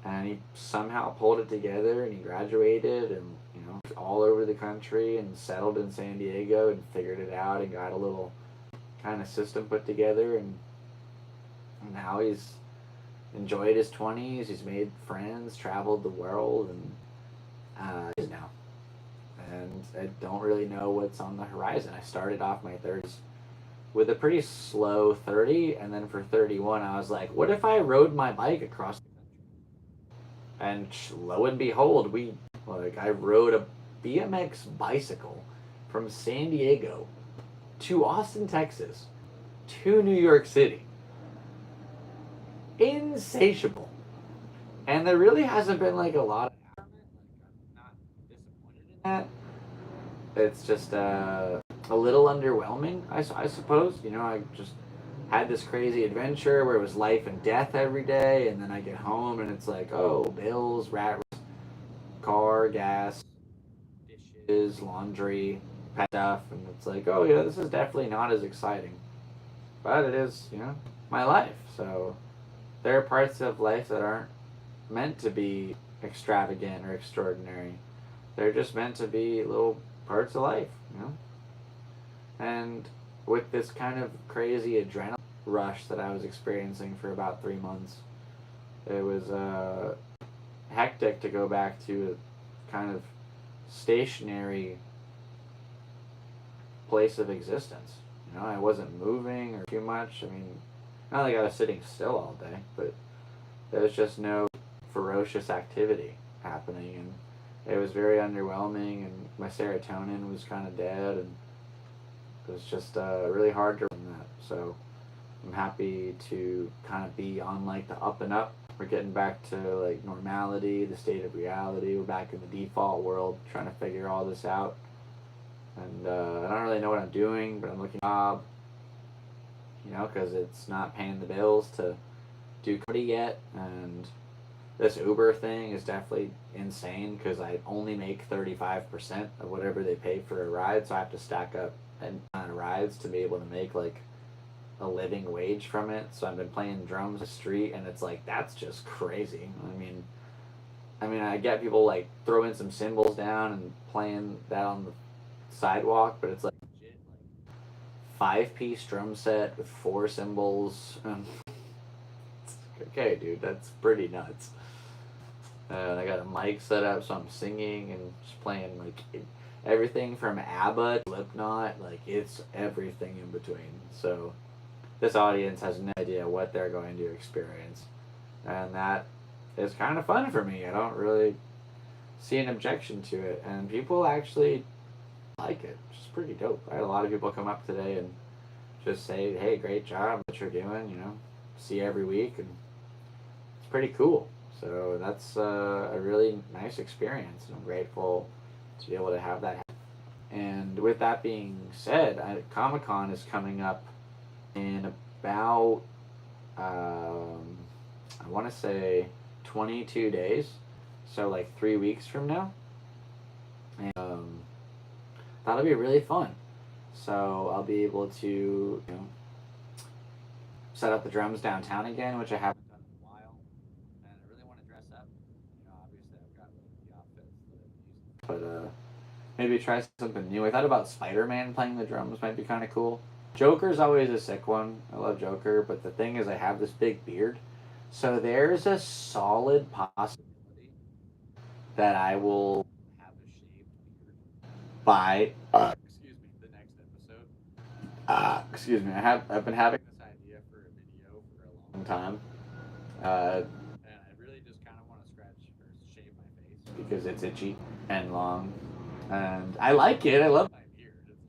And he somehow pulled it together and he graduated and, all over the country and settled in San Diego and figured it out and got a little kind of system put together. And now he's enjoyed his 20s. He's made friends, traveled the world, and he's now. And I don't really know what's on the horizon. I started off my 30s with a pretty slow 30, and then for 31, I was like, what if I rode my bike across the country? And lo and behold, I rode a BMX bicycle from San Diego to Austin, Texas, to New York City. Insatiable. And there really hasn't been like a lot of I'm not disappointed in that. It's just a little underwhelming, I suppose. I just had this crazy adventure where it was life and death every day, and then I get home and it's like, oh, bills, rat race, car, gas, dishes, laundry, pet stuff, and it's like, oh yeah, this is definitely not as exciting. But it is, my life. So there are parts of life that aren't meant to be extravagant or extraordinary. They're just meant to be little parts of life, And with this kind of crazy adrenaline rush that I was experiencing for about 3 months, it was hectic to go back to a kind of stationary place of existence. I wasn't moving or too much. Not like I was sitting still all day, but there was just no ferocious activity happening, and it was very underwhelming, and my serotonin was kind of dead, and it was just really hard to run that. So I'm happy to kind of be on like the up and up. We're getting back to like normality, the state of reality. We're back in the default world, trying to figure all this out. And I don't really know what I'm doing, but I'm looking for a job, because it's not paying the bills to do comedy yet. And this Uber thing is definitely insane because I only make 35% of whatever they pay for a ride, so I have to stack up on rides to be able to make like a living wage from it. So I've been playing drums on the street, and it's like, that's just crazy. I get people like throwing some cymbals down and playing that on the sidewalk, but it's like legit, like 5-piece drum set with 4 cymbals. Okay, dude, that's pretty nuts. I got a mic set up, so I'm singing and just playing like everything from ABBA to Slipknot. Like, it's everything in between. So this audience has no idea what they're going to experience, and that is kind of fun for me. I don't really see an objection to it, and people actually like it, which is pretty dope. I had a lot of people come up today and just say, hey, great job, what you're doing, see you every week, and it's pretty cool. So that's a really nice experience, and I'm grateful to be able to have that happen. And with that being said, Comic-Con is coming up in about, I want to say 22 days, so like 3 weeks from now. And that'll be really fun. So I'll be able to set up the drums downtown again, which I haven't done in a while. And I really want to dress up. Obviously I've got the outfits that I'm using. But maybe try something new. I thought about Spider-Man playing the drums might be kind of cool. Joker's always a sick one. I love Joker, but the thing is I have this big beard. So there's a solid possibility that I will have a shaved beard by excuse me, the next episode. Excuse me. I've been having this idea for a video for a long time. And I really just kind of want to scratch or shave my face because it's itchy and long. And I like it. I love my beard. It's just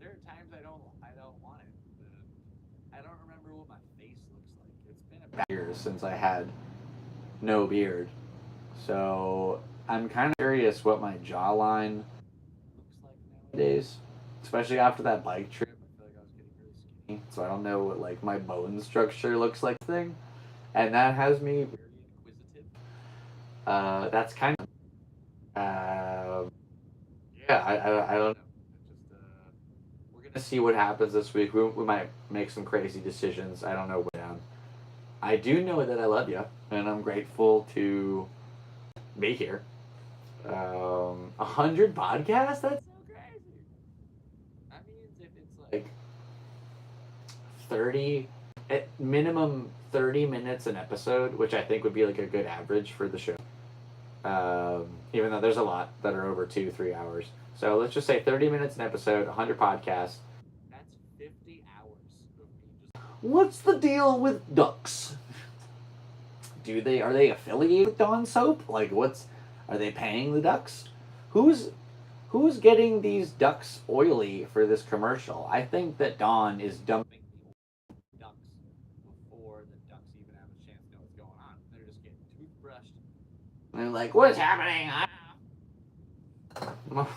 there are times I don't want it. I don't remember what my face looks like. It's been about years since I had no beard. So I'm kind of curious what my jawline looks like nowadays, especially after that bike trip. I feel like I was getting really skinny, so I don't know what like my bone structure looks like thing, and that has me very inquisitive. That's kind of yeah. I don't know. Just we're gonna see what happens this week. We might make some crazy decisions. I don't know what down. I do know that I love you, and I'm grateful to be here. 100 podcasts? That's so crazy. That means if it's like 30, at minimum 30 minutes an episode, which I think would be like a good average for the show. Even though there's a lot that are over 2-3 hours. So let's just say 30 minutes an episode, 100 podcasts. That's 50 hours of me just... What's the deal with ducks? Are they affiliated with Dawn Soap? Like are they paying the ducks? Who's getting these ducks oily for this commercial? I think that Dawn is dumping the ducks before the ducks even have a chance to know what's going on. They're just getting toothbrushed. And they're like, what's happening? I don't know.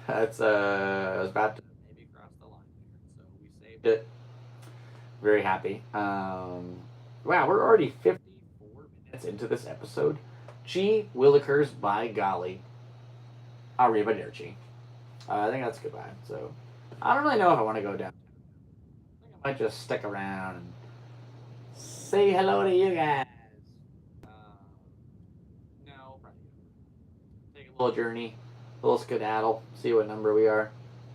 That's I was about to maybe cross the line here, so we saved it. Very happy. Wow, we're already 54 minutes into this episode. Gee Willikers, by golly. Arrivederci. I think that's goodbye. So, I don't really know if I want to go down. I think I might just stick around and say hello to you guys. No, probably take a little journey, a little skedaddle, see what number we are,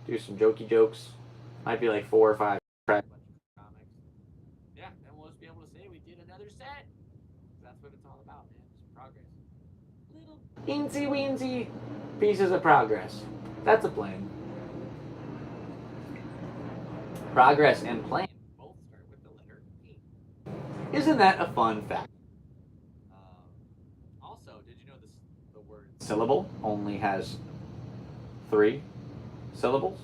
do some jokey jokes. Might be like 4 or 5. Comics. Yeah, and we'll just be able to say we did another set. That's what it's all about, man. Just progress. Little teensy weensy pieces of progress. That's a plan. Progress and plan both start with the letter E. Isn't that a fun fact? Also, did you know the word syllable only has 3 syllables?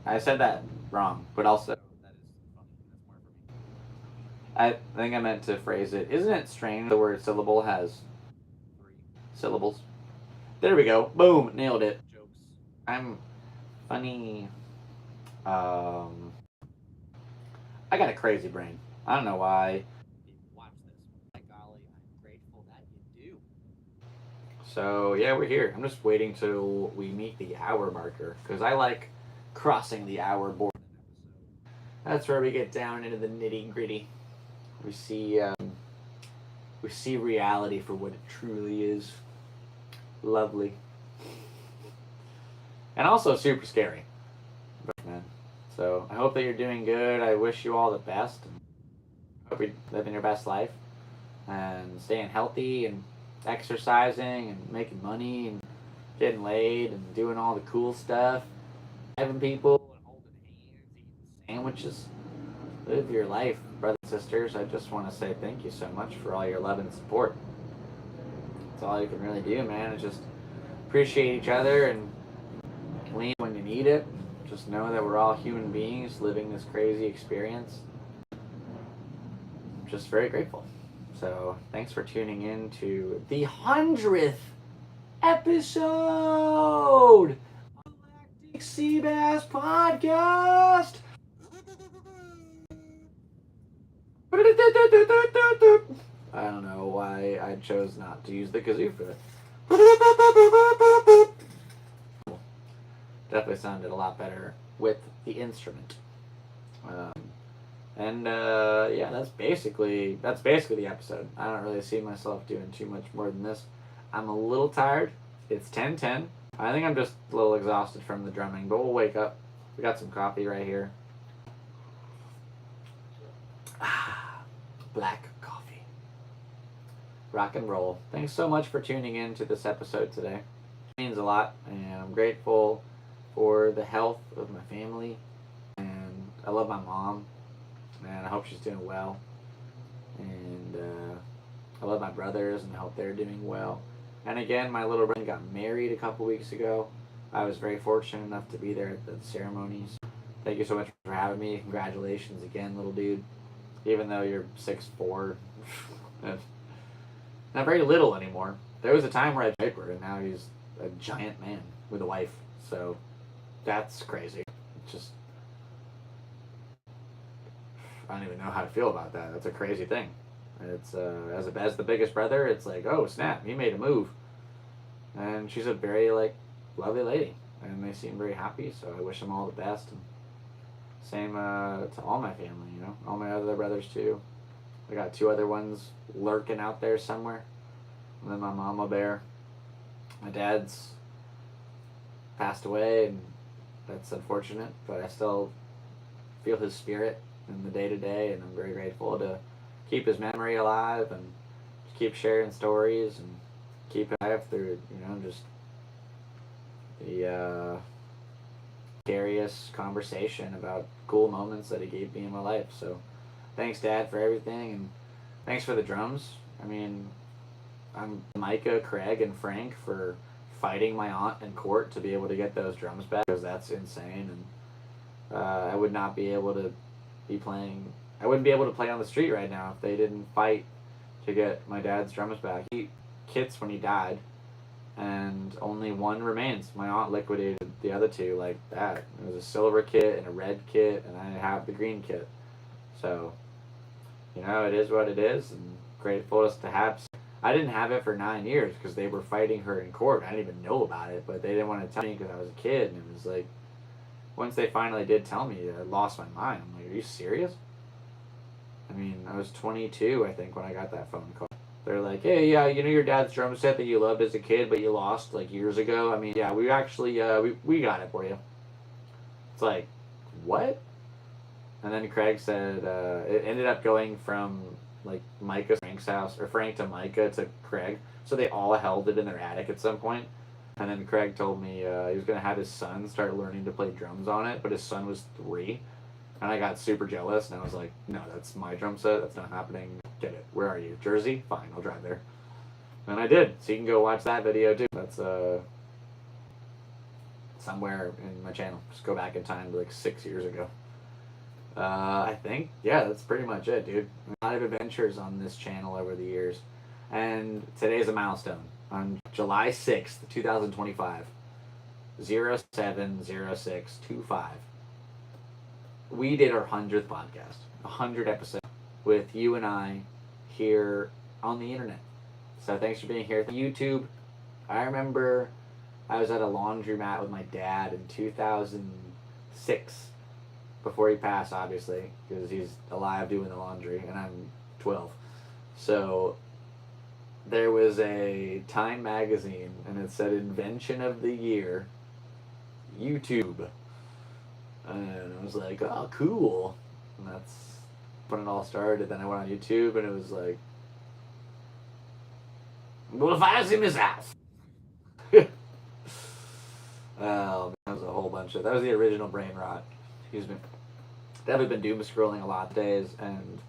I said that wrong, but also that is funny. That's more for me. I think I meant to phrase it. Isn't it strange the word syllable has 3 syllables? There we go. Boom. Nailed it. Jokes. I'm funny. I got a crazy brain. I don't know why people watch this. My golly, I'm grateful that you do. So, yeah, we're here. I'm just waiting till we meet the hour marker, because I like crossing the hour border. That's where we get down into the nitty gritty. We see reality for what it truly is. Lovely. And also super scary. Man. So I hope that you're doing good. I wish you all the best. I hope you're living your best life and staying healthy and exercising and making money and getting laid and doing all the cool stuff. Having people and holding hands, eating sandwiches. Live your life, brothers and sisters. I just want to say thank you so much for all your love and support. That's all you can really do, man, is just appreciate each other and lean when you need it. Just know that we're all human beings living this crazy experience. I'm just very grateful. So thanks for tuning in to the 100th episode of Galactic Seabass Podcast. I don't know why I chose not to use the kazoo for it. Definitely sounded a lot better with the instrument. Yeah, that's basically the episode. I don't really see myself doing too much more than this. I'm a little tired. It's 10:10. I think I'm just a little exhausted from the drumming, but we'll wake up. We got some coffee right here. Black coffee. Rock and roll. Thanks so much for tuning in to this episode today. It means a lot, and I'm grateful for the health of my family, and I love my mom, and I hope she's doing well, and I love my brothers, and I hope they're doing well. And again, my little brother got married a couple weeks ago. I was very fortunate enough to be there at the ceremonies. Thank you so much for having me. Congratulations again, little dude. Even though you're 6'4", not very little anymore. There was a time where I had diaper, and now he's a giant man with a wife. So that's crazy. Just, I don't even know how to feel about that. That's a crazy thing. It's as the biggest brother, it's like, oh snap, he made a move, and she's a very lovely lady, and they seem very happy. So I wish them all the best. And same to all my family, all my other brothers too. I got 2 other ones lurking out there somewhere, and then my mama bear. My dad's passed away, and that's unfortunate, but I still feel his spirit in the day to day, and I'm very grateful to keep his memory alive and keep sharing stories and keep it alive through, just the curious conversation about cool moments that he gave me in my life. So thanks, Dad, for everything, and thanks for the drums. I mean, I'm Micah, Craig, and Frank for fighting my aunt in court to be able to get those drums back, because that's insane, and I would not be able to be playing. I wouldn't be able to play on the street right now if they didn't fight to get my dad's drums back. He kits when he died, and only one remains. My aunt liquidated the other 2 like that. It was a silver kit and a red kit, and I have the green kit. So, it is what it is, and grateful to have. I didn't have it for 9 years because they were fighting her in court. I didn't even know about it, but they didn't want to tell me because I was a kid, and it was like, once they finally did tell me, I lost my mind. I'm like, are you serious? I mean, I was 22, I think, when I got that phone call. They're like, hey, yeah, your dad's drum set that you loved as a kid, but you lost, years ago. I mean, yeah, we actually, we got it for you. It's like, what? And then Craig said, it ended up going from, Micah to Frank's house, or Frank to Micah to Craig. So they all held it in their attic at some point. And then Craig told me he was going to have his son start learning to play drums on it, but his son was 3. And I got super jealous, and I was like, no, that's my drum set. That's not happening. Get it. Where are you? Jersey? Fine, I'll drive there. And I did. So you can go watch that video, too. That's somewhere in my channel. Just go back in time to 6 years ago. I think. Yeah, that's pretty much it, dude. A lot of adventures on this channel over the years. And today's a milestone. On July 6th, 2025, 070625. We did our 100th podcast, 100 episodes with you and I here on the internet. So thanks for being here. YouTube. I remember I was at a laundromat with my dad in 2006, before he passed, obviously, because he's alive doing the laundry, and I'm 12. So there was a Time magazine, and it said Invention of the Year, YouTube. And I was like, oh, cool. And that's when it all started. Then I went on YouTube, and it was like, well, files in his house. Oh, that was a whole bunch of, that was the original brain rot. Excuse me. Definitely been doom scrolling a lot days, and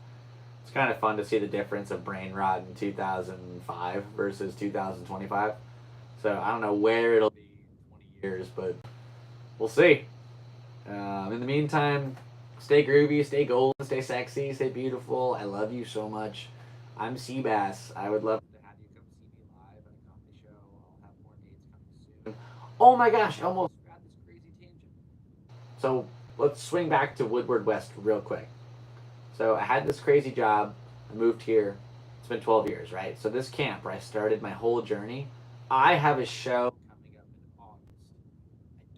it's kind of fun to see the difference of brain rot in 2005 versus 2025. So I don't know where it'll be in 20 years, but we'll see. In the meantime, stay groovy, stay golden, stay sexy, stay beautiful. I love you so much. I'm Seabass. I would love to have you come see me live at a comedy show. I'll have more dates coming soon. Oh my gosh, I almost got this crazy tangent. So let's swing back to Woodward West real quick. So I had this crazy job. I moved here. It's been 12 years, right? So this camp where I started my whole journey, I have a show coming up in August.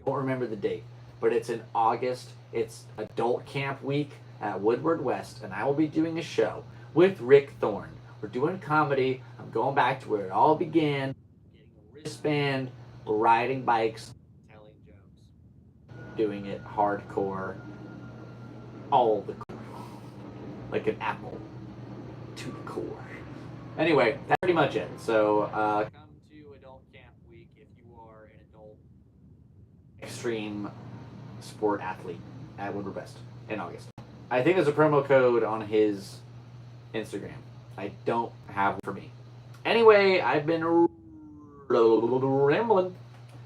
I don't remember the date, but it's in August. It's Adult Camp Week at Woodward West, and I will be doing a show with Rick Thorne. We're doing comedy. I'm going back to where it all began, getting a wristband, riding bikes, telling jokes, doing it hardcore, all the core, like an apple to the core. Anyway, that's pretty much it. So come to Adult Camp Week if you are an adult extreme sport athlete at Woodward Best in August. I think there's a promo code on his Instagram. I don't have one for me. Anyway, I've been rambling.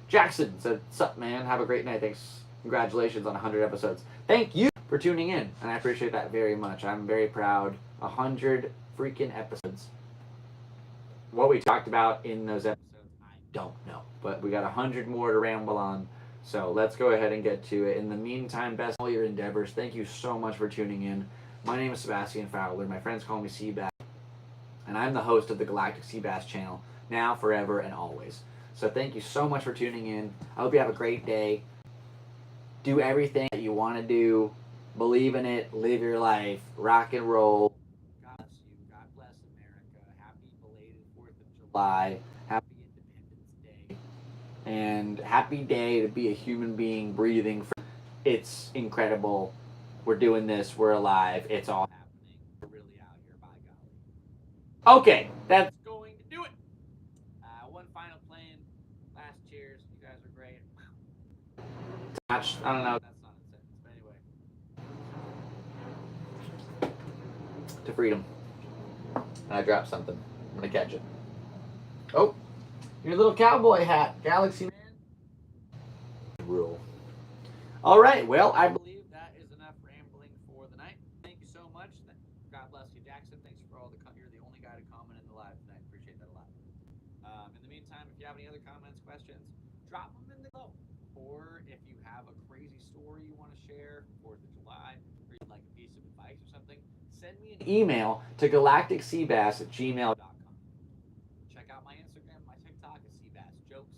Jackson said, "Sup, man? Have a great night. Thanks. Congratulations on 100 episodes. Thank you for tuning in, and I appreciate that very much. I'm very proud. 100 freaking episodes. What we talked about in those episodes, I don't know. But we got 100 more to ramble on. So let's go ahead and get to it. In the meantime, best all your endeavors. Thank you so much for tuning in. My name is Sebastian Fowler. My friends call me Seabass. And I'm the host of the Galactic Seabass channel, now, forever, and always. So thank you so much for tuning in. I hope you have a great day. Do everything that you want to do. Believe in it. Live your life. Rock and roll. God bless you. God bless America. Happy belated 4th of July. Happy Independence Day. And happy day to be a human being breathing. It's incredible. We're doing this. We're alive. It's all happening. We're really out here, by golly. Okay, that's going to do it. One final plan. Last cheers. You guys are great. I don't know. That's not a sentence, but anyway. To freedom. I dropped something. I'm gonna catch it. Oh, your little cowboy hat, Galaxy Man. Rule. All right. Well, I believe that is enough rambling for the night. Thank you so much. God bless you, Jackson. Thanks for all the. You're the only guy to comment in the live tonight. Appreciate that a lot. In the meantime, if you have any other comments, questions, drop them in the below. Or if you have a crazy story you want to share for 4th of July, or you'd like a piece of advice or something, send me an email to galacticseabass@gmail.com. Check out my Instagram, my TikTok is Seabass Jokes.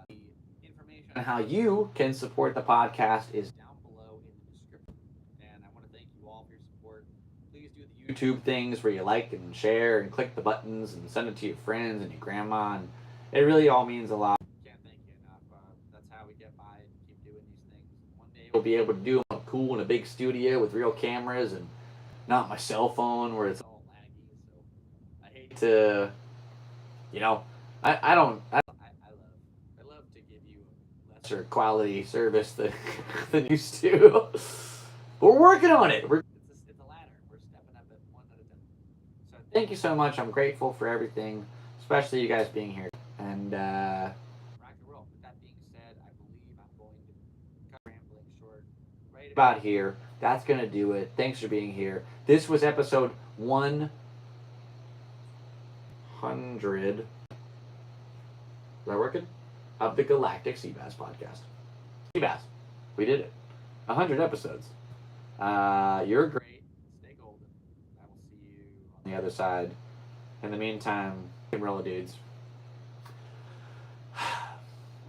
The information on how you can support the podcast is down below in the description. And I want to thank you all for your support. Please do the YouTube things where you like and share and click the buttons and send it to your friends and your grandma. And it really all means a lot. Can't thank you enough. That's how we get by and keep doing these things. One day we'll be able to do them cool in a big studio with real cameras and not my cell phone where it's all laggy. So I hate to, I love to give you a lesser quality service than used to. But we're working on it. It's a ladder. We're stepping up it one at a time. So thank you so much. I'm grateful for everything, especially you guys being here. And rock and roll. With that being said, I believe I'm going to cut rambling short right about here. That's going to do it. Thanks for being here. This was episode 100. Is that working? Of the Galactic Seabass Podcast. Seabass. We did it. 100 episodes. You're great. Stay golden. I will see you on the other side. In the meantime, Kimberly dudes.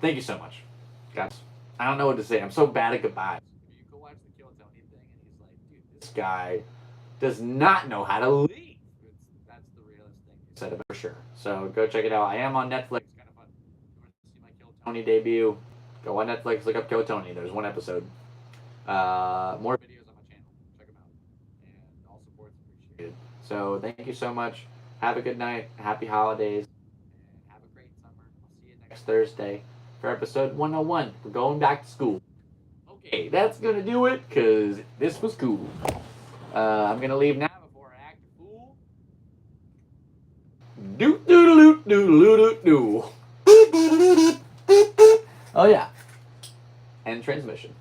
Thank you so much, guys. I don't know what to say. I'm so bad at goodbyes. You go watch the Kill Tony thing, and he's like, dude, this guy does not know how to leave. That's the realest thing you said about for sure. So go check it out. I am on Netflix. Kind of fun. If you want to see my Kill Tony debut, go on Netflix. Look up Kill Tony. There's one episode. More videos on my channel. Check them out. And all support's appreciated. So thank you so much. Have a good night. Happy holidays. And have a great summer. I'll see you next Thursday for episode 101. We're going back to school. Okay, that's going to do it because this was cool. I'm going to leave now before I act a fool. Doo-doo-doo-doo-doo-doo-doo. Oh, yeah. End transmission.